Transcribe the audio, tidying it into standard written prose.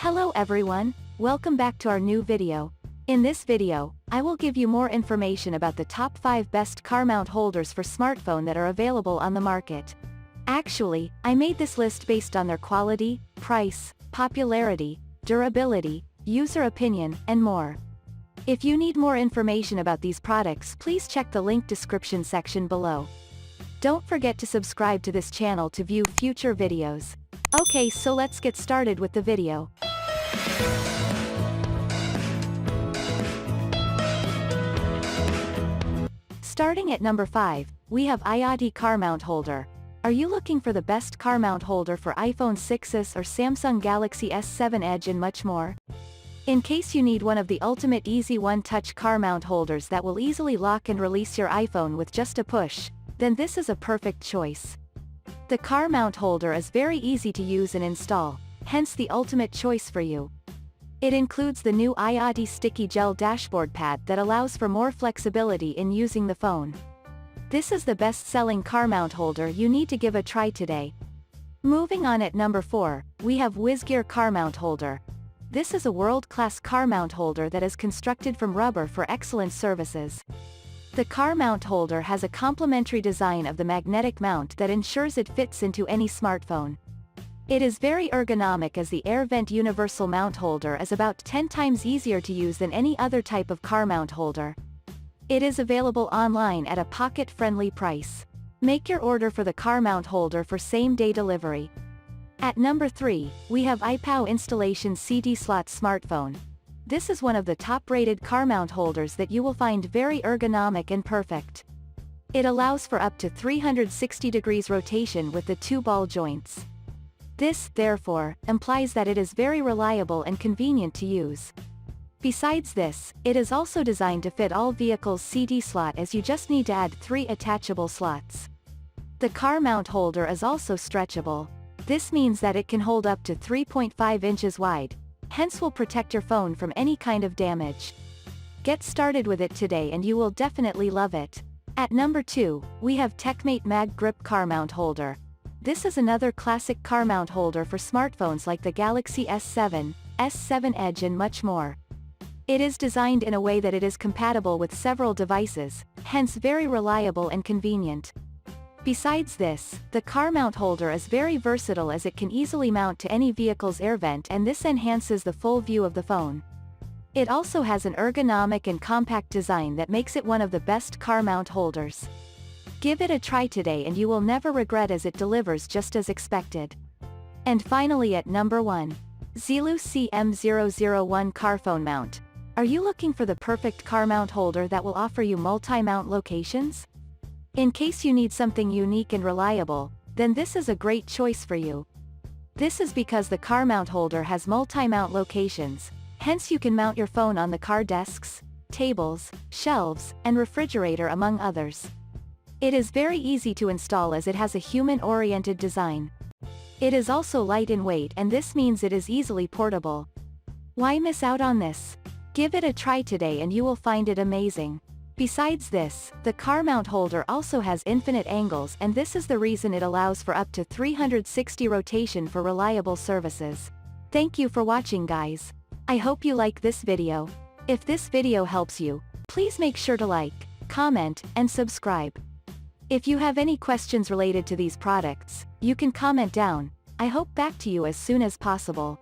Hello everyone, welcome back to our new video. In this video, I will give you more information about the top 5 best car mount holders for smartphone that are available on the market. Actually, I made this list based on their quality, price, popularity, durability, user opinion, and more. If you need more information about these products, please check the link description section below. Don't forget to subscribe to this channel to view future videos. Okay, so let's get started with the video. Starting at number 5, we have ipow car mount holder. Are you looking for the best car mount holder for iPhone 6s or Samsung Galaxy S7 Edge and much more? In case you need one of the ultimate easy one-touch car mount holders that will easily lock and release your iPhone with just a push, then this is a perfect choice. The car mount holder is very easy to use and install, hence the ultimate choice for you. It includes the new ipow sticky gel dashboard pad that allows for more flexibility in using the phone. This is the best-selling car mount holder you need to give a try today. Moving on at number 4, we have whizgear car mount holder. This is a world-class car mount holder that is constructed from rubber for excellent services. The car mount holder has a complementary design of the magnetic mount that ensures it fits into any smartphone. It is very ergonomic as the air vent universal mount holder is about 10 times easier to use than any other type of car mount holder. It is available online at a pocket-friendly price. Make your order for the car mount holder for same-day delivery. At number 3, we have ipow installation CD slot smartphone. This is one of the top-rated car mount holders that you will find very ergonomic and perfect. It allows for up to 360 degrees rotation with the 2 ball joints. This, therefore, implies that it is very reliable and convenient to use. Besides this, it is also designed to fit all vehicles' CD slot as you just need to add 3 attachable slots. The car mount holder is also stretchable. This means that it can hold up to 3.5 inches wide, hence will protect your phone from any kind of damage. Get started with it today and you will definitely love it. At number 2, we have techmate mag grip car mount holder. This is another classic car mount holder for smartphones like the Galaxy S7, S7 Edge and much more. It is designed in a way that it is compatible with several devices, hence very reliable and convenient. Besides this, the car mount holder is very versatile as it can easily mount to any vehicle's air vent and this enhances the full view of the phone. It also has an ergonomic and compact design that makes it one of the best car mount holders. Give it a try today and you will never regret as it delivers just as expected. And finally at number 1. Zilu CM001 car phone mount. Are you looking for the perfect car mount holder that will offer you multi-mount locations? In case you need something unique and reliable, then this is a great choice for you. This is because the car mount holder has multi-mount locations, hence you can mount your phone on the car desks, tables, shelves, and refrigerator among others. It is very easy to install as it has a human-oriented design. It is also light in weight and this means it is easily portable. Why miss out on this? Give it a try today and you will find it amazing. Besides this, the car mount holder also has infinite angles and this is the reason it allows for up to 360 rotation for reliable services. Thank you for watching guys. I hope you like this video. If this video helps you, please make sure to like, comment, and subscribe. If you have any questions related to these products, you can comment down. I hope back to you as soon as possible.